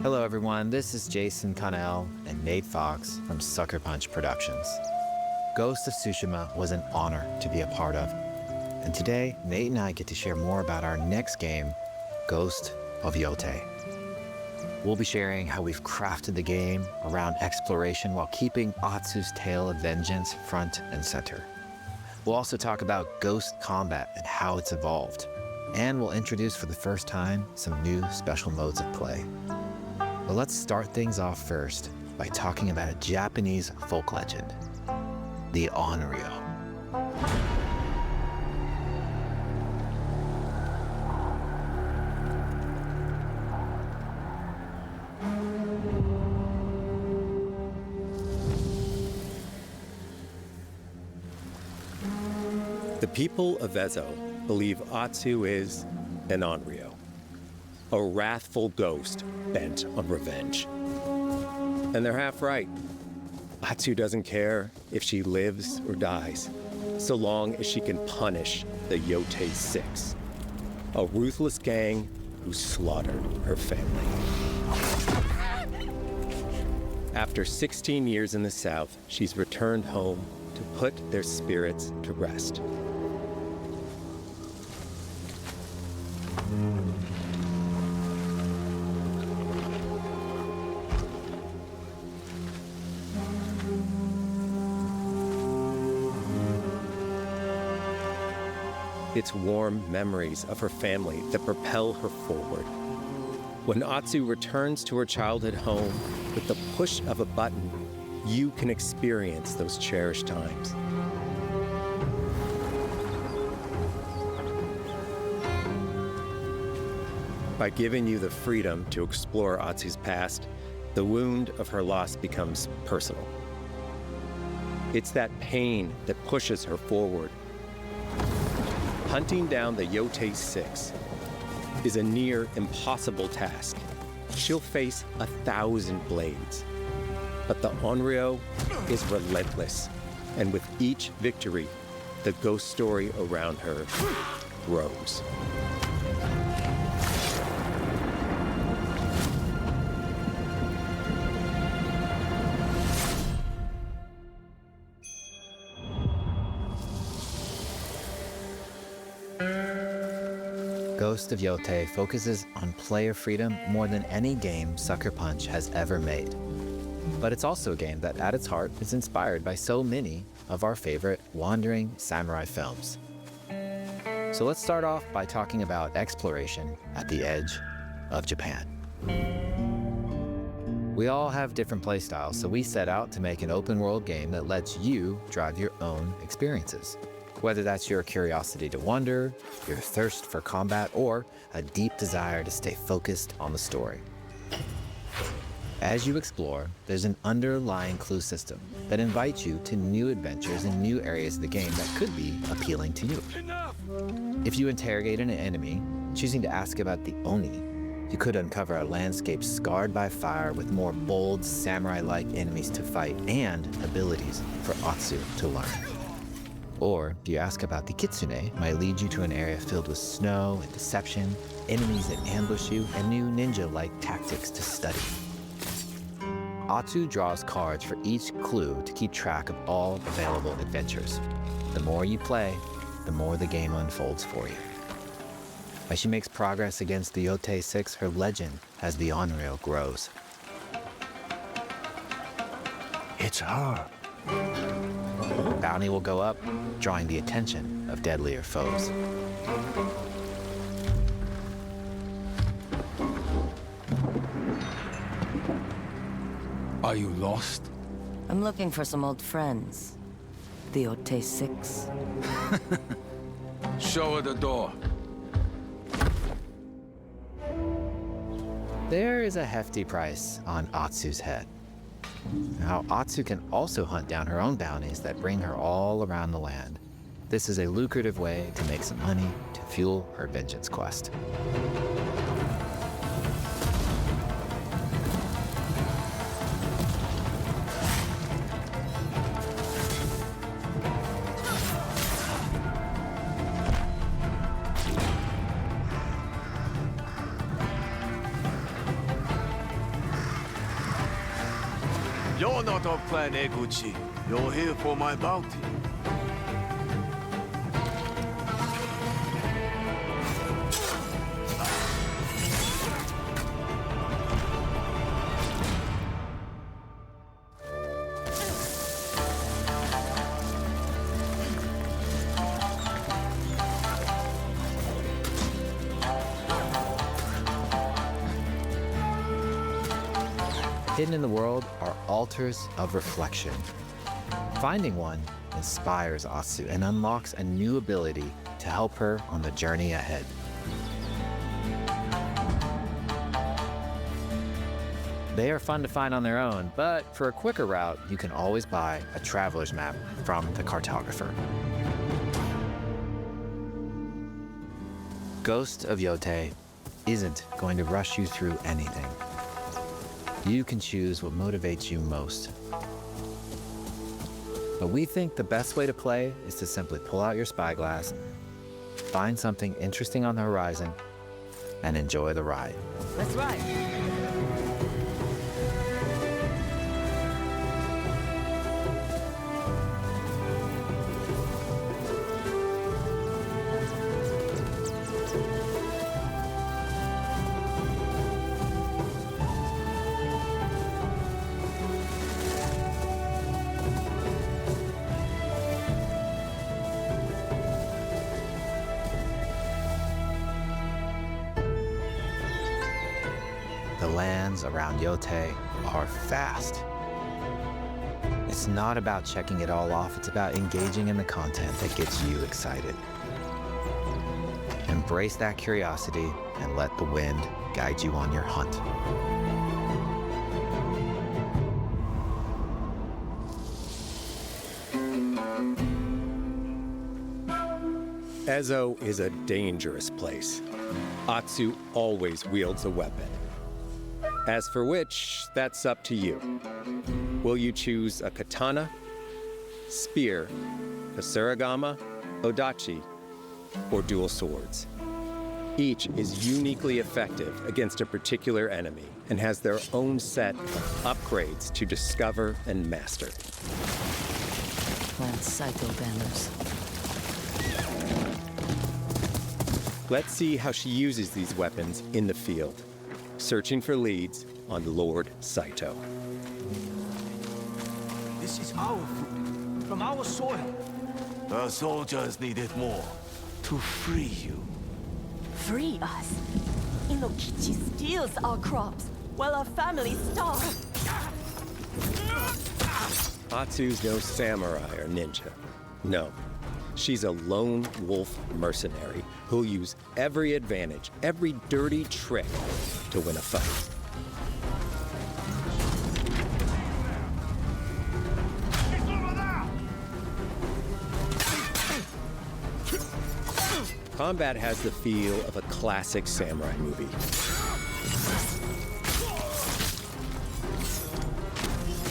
Hello everyone, this is Jason Connell and Nate Fox from Sucker Punch Productions. Ghost of Tsushima was an honor to be a part of. And today, Nate and I get to share more about our next game, Ghost of Yotei. We'll be sharing how we've crafted the game around exploration while keeping Atsu's tale of vengeance front and center. We'll also talk about ghost combat and how it's evolved. And we'll introduce for the first time some new special modes of play. But let's start things off first by talking about a Japanese folk legend, the Onryo. The people of Ezo believe Atsu is an Onryo, a wrathful ghost bent on revenge. And they're half right. Atsu doesn't care if she lives or dies, so long as she can punish the Yotei Six, a ruthless gang who slaughtered her family. After 16 years in the South, she's returned home to put their spirits to rest. It's warm memories of her family that propel her forward. When Atsu returns to her childhood home, with the push of a button, you can experience those cherished times. By giving you the freedom to explore Atsu's past, the wound of her loss becomes personal. It's that pain that pushes her forward. Hunting down the Yotei Six is a near impossible task. She'll face 1,000 blades. But the Onryo is relentless, and with each victory, the ghost story around her grows. Ghost of Yotei focuses on player freedom more than any game Sucker Punch has ever made. But it's also a game that at its heart is inspired by so many of our favorite wandering samurai films. So let's start off by talking about exploration at the edge of Japan. We all have different playstyles, so we set out to make an open world game that lets you drive your own experiences. Whether that's your curiosity to wonder, your thirst for combat, or a deep desire to stay focused on the story. As you explore, there's an underlying clue system that invites you to new adventures in new areas of the game that could be appealing to you. If you interrogate an enemy, choosing to ask about the Oni, you could uncover a landscape scarred by fire with more bold, samurai-like enemies to fight and abilities for Atsu to learn. Or if you ask about the Kitsune, might lead you to an area filled with snow and deception, enemies that ambush you, and new ninja-like tactics to study. Atsu draws cards for each clue to keep track of all available adventures. The more you play, the more the game unfolds for you. As she makes progress against the Yotei Six, her legend as the Onryo grows. It's her. Bounty will go up, drawing the attention of deadlier foes. Are you lost? I'm looking for some old friends. The Yotei Six. Show her the door. There is a hefty price on Atsu's head. Now, Atsu can also hunt down her own bounties that bring her all around the land. This is a lucrative way to make some money to fuel her vengeance quest. You're not of Clan Eguchi. You're here for my bounty. Hidden in the world are altars of reflection. Finding one inspires Atsu and unlocks a new ability to help her on the journey ahead. They are fun to find on their own, but for a quicker route, you can always buy a traveler's map from the cartographer. Ghost of Yotei isn't going to rush you through anything. You can choose what motivates you most. But we think the best way to play is to simply pull out your spyglass, find something interesting on the horizon, and enjoy the ride. Let's ride. The lands around Yotei are vast. It's not about checking it all off, it's about engaging in the content that gets you excited. Embrace that curiosity and let the wind guide you on your hunt. Ezo is a dangerous place. Atsu always wields a weapon. As for which, that's up to you. Will you choose a katana, spear, a surigama, odachi, or dual swords? Each is uniquely effective against a particular enemy and has their own set of upgrades to discover and master. Clan Saito banners. Let's see how she uses these weapons in the field, searching for leads on Lord Saito. This is our food, from our soil. The soldiers needed more to free you. Free us. Inokichi steals our crops while our families starve. Atsu's no samurai or ninja. No, she's a lone wolf mercenary who'll use every advantage, every dirty trick to win a fight. Combat has the feel of a classic samurai movie.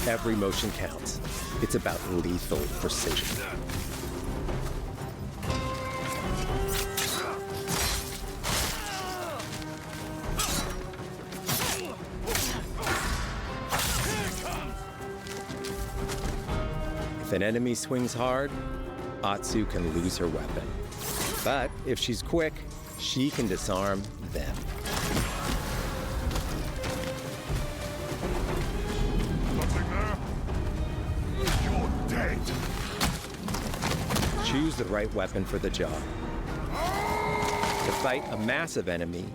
Every motion counts. It's about lethal precision. If an enemy swings hard, Atsu can lose her weapon. But if she's quick, she can disarm them. You're dead. Choose the right weapon for the job. To fight a massive enemy,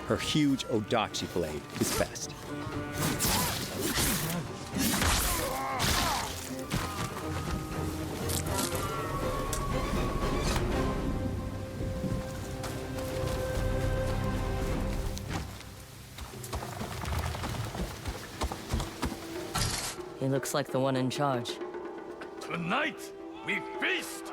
her huge odachi blade is best. He looks like the one in charge. Tonight, we feast.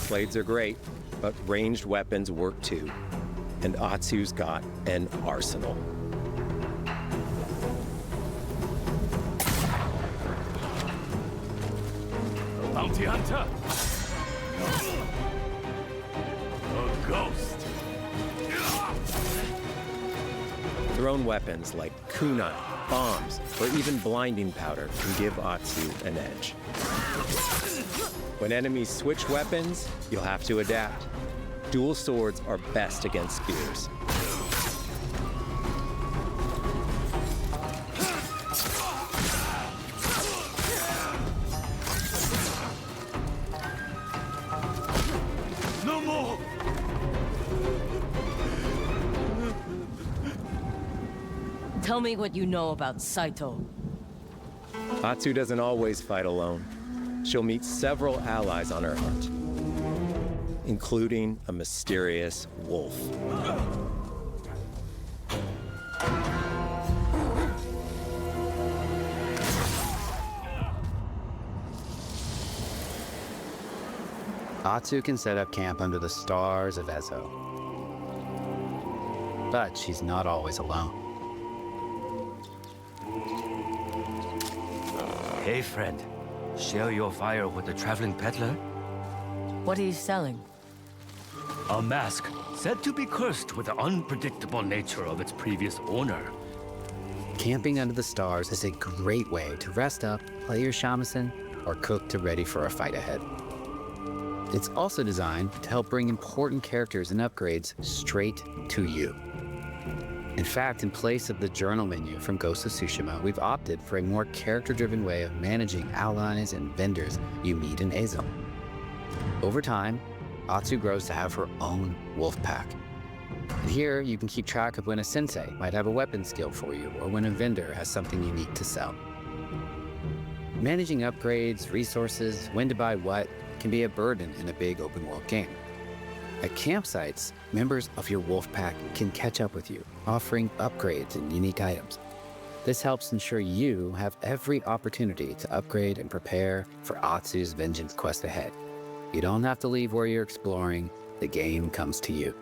Blades are great, but ranged weapons work too. And Atsu's got an arsenal. bounty hunter. A ghost. Thrown weapons like kunai, bombs, or even blinding powder can give Atsu an edge. When enemies switch weapons, you'll have to adapt. Dual swords are best against spears. No more. Tell me what you know about Saito. Atsu doesn't always fight alone. She'll meet several allies on her hunt, including a mysterious wolf. Atsu can set up camp under the stars of Ezo. But she's not always alone. Hey, friend. Share your fire with the traveling peddler? What are you selling? A mask said to be cursed with the unpredictable nature of its previous owner. Camping under the stars is a great way to rest up, play your shamisen, or cook to ready for a fight ahead. It's also designed to help bring important characters and upgrades straight to you. In fact, in place of the journal menu from Ghost of Tsushima, we've opted for a more character-driven way of managing allies and vendors you meet in Ezo. Over time, Atsu grows to have her own wolf pack. And here, you can keep track of when a sensei might have a weapon skill for you, or when a vendor has something unique to sell. Managing upgrades, resources, when to buy what, can be a burden in a big open-world game. At campsites, members of your wolf pack can catch up with you, offering upgrades and unique items. This helps ensure you have every opportunity to upgrade and prepare for Atsu's vengeance quest ahead. You don't have to leave where you're exploring, the game comes to you.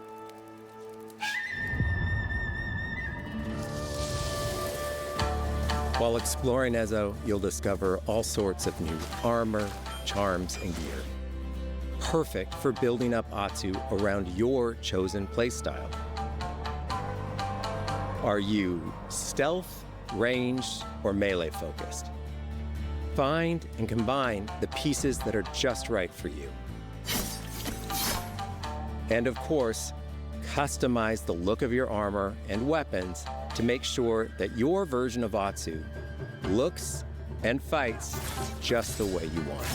While exploring Ezo, you'll discover all sorts of new armor, charms, and gear. Perfect for building up Atsu around your chosen playstyle. Are you stealth, ranged, or melee focused? Find and combine the pieces that are just right for you. And of course, customize the look of your armor and weapons to make sure that your version of Atsu looks and fights just the way you want.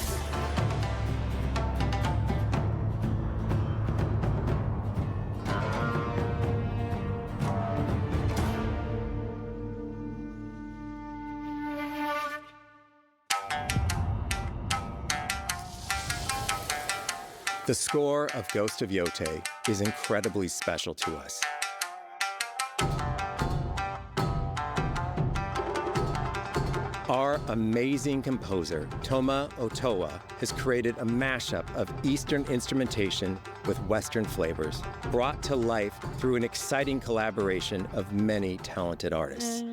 The score of Ghost of Yotei is incredibly special to us. Our amazing composer, Toma Otoa, has created a mashup of Eastern instrumentation with Western flavors, brought to life through an exciting collaboration of many talented artists.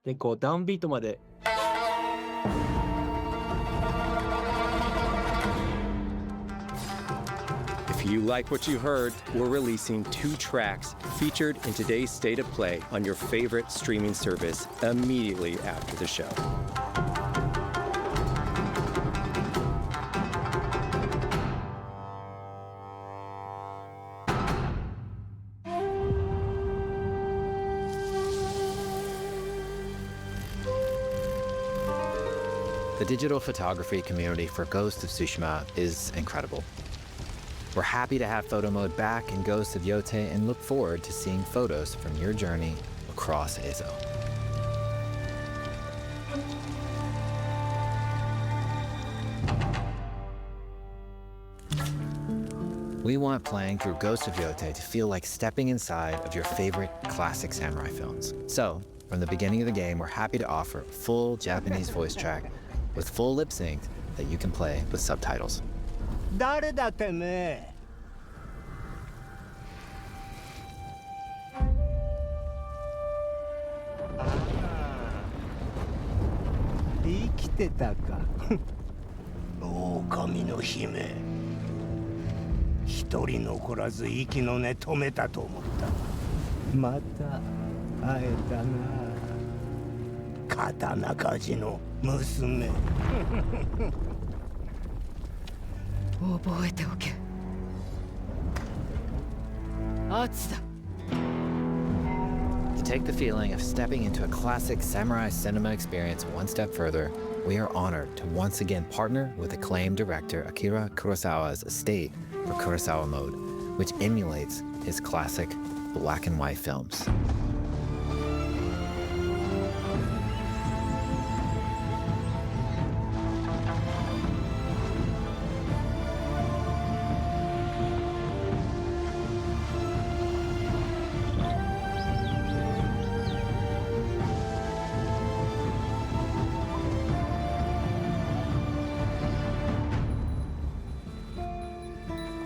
でこうダウンビートまで If you like what you heard, we're releasing 2 tracks featured in today's State of Play on your favorite streaming service immediately after the show. The digital photography community for Ghost of Tsushima is incredible. We're happy to have photo mode back in Ghost of Yotei and look forward to seeing photos from your journey across Ezo. We want playing through Ghost of Yotei to feel like stepping inside of your favorite classic samurai films. So, from the beginning of the game, we're happy to offer a full Japanese voice track with full lip sync that you can play with subtitles. 誰だてめえ い来てたか。狼の姫。一人残らず息の根止めたと思った。また会えたな。刀鍛冶の娘。覚えておけ。アツだ。To take the feeling of stepping into a classic samurai cinema experience one step further, we are honored to once again partner with acclaimed director Akira Kurosawa's estate for Kurosawa Mode, which emulates his classic black and white films.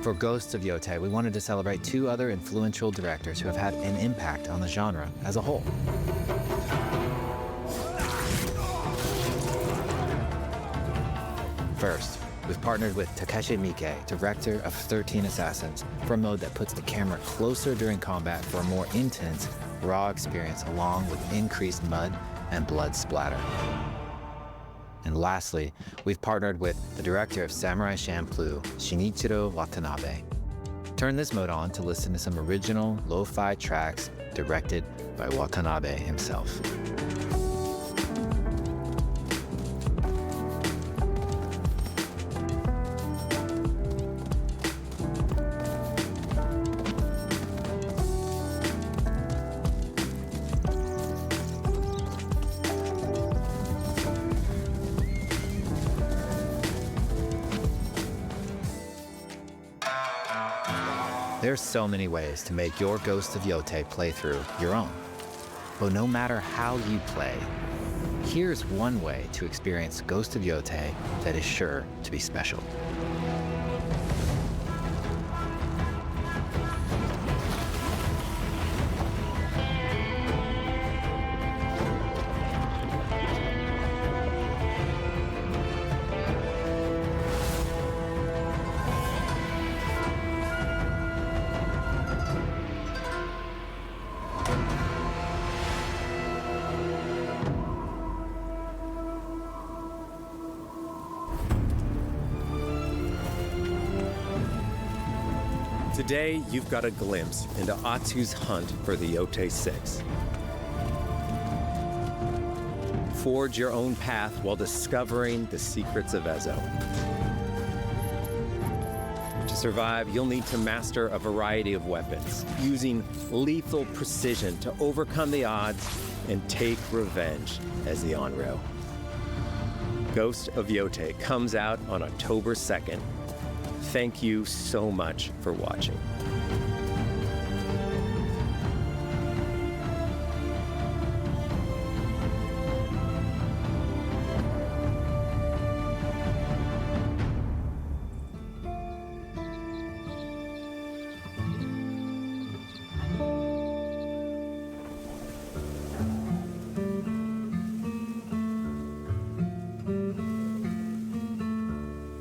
For Ghosts of Yotei, we wanted to celebrate two other influential directors who have had an impact on the genre as a whole. First, we've partnered with Takeshi Miike, director of 13 Assassins, for a mode that puts the camera closer during combat for a more intense, raw experience along with increased mud and blood splatter. And lastly, we've partnered with the director of Samurai Champloo, Shinichiro Watanabe. Turn this mode on to listen to some original lo-fi tracks directed by Watanabe himself. There's so many ways to make your Ghost of Yotei playthrough your own. But no matter how you play, here's one way to experience Ghost of Yotei that is sure to be special. Today, you've got a glimpse into Atsu's hunt for the Yotei 6. Forge your own path while discovering the secrets of Ezo. To survive, you'll need to master a variety of weapons, using lethal precision to overcome the odds and take revenge as the Onryo. Ghost of Yotei comes out on October 2nd. Thank you so much for watching.